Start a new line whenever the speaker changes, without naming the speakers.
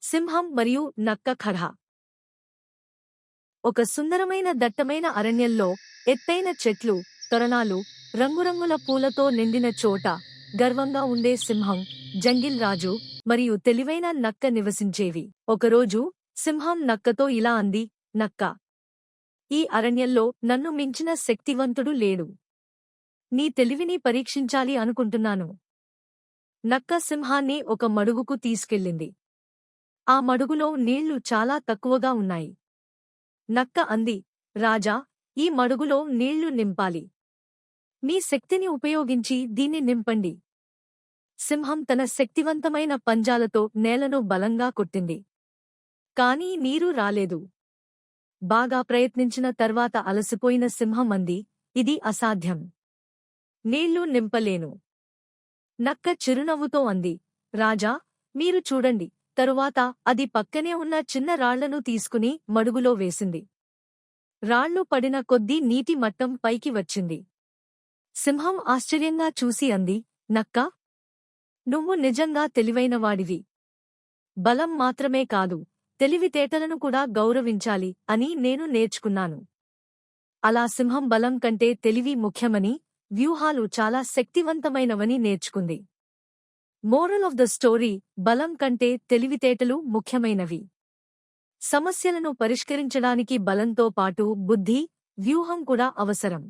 సింహం మరియు నక్క కథ. ఒక సుందరమైన దట్టమైన అరణ్యంలో ఎత్తైన చెట్లు, తోరణాలు, రంగురంగుల పూలతో నిండిన చోట గర్వంగా ఉండే సింహం, జంగిల్ రాజు మరియు తెలివైన నక్క నివసించేవి. ఒకరోజు సింహం నక్కతో ఇలా అంది, నక్క, ఈ అరణ్యంలో నన్ను మించిన శక్తివంతుడు లేడు. నీ తెలివిని పరీక్షించాలి అనుకుంటున్నాను. నక్క సింహాన్ని ఒక మడుగుకు తీసుకెళ్ళింది. ఆ మడుగులో నీళ్లు చాలా తక్కువగా ఉన్నాయి. నక్క అంది, రాజా, ఈ మడుగులో నీళ్లు నింపాలి. మీ శక్తిని ఉపయోగించి దీన్ని నింపండి. సింహం తన శక్తివంతమైన పంజాలతో నేలను బలంగా కొట్టింది. కానీ నీరు రాలేదు. బాగా ప్రయత్నించిన తర్వాత అలసిపోయిన సింహం అంది, ఇది అసాధ్యం. నీళ్లు నింపలేను. నక్క చిరునవ్వుతో అంది, రాజా, మీరు చూడండి. తరువాత అది పక్కనే ఉన్న చిన్న రాళ్లను తీసుకుని మడుగులో వేసింది. రాళ్లు పడిన కొద్దీ నీటి మట్టం పైకి వచ్చింది. సింహం ఆశ్చర్యంగా చూసి అంది, నక్కా, నువ్వు నిజంగా తెలివైనవాడివి. బలం మాత్రమే కాదు, తెలివితేటలను కూడా గౌరవించాలి అని నేను నేర్చుకున్నాను. అలా సింహం బలం కంటే తెలివి ముఖ్యమని, వ్యూహాలు చాలా శక్తివంతమైనవని నేర్చుకుంది. మోరల్ ఆఫ్ ద స్టోరీ: బలం కంటే తెలివితేటలు ముఖ్యమైనవి. సమస్యలను పరిష్కరించడానికి బలంతో పాటు బుద్ధి, వ్యూహం కూడా అవసరం.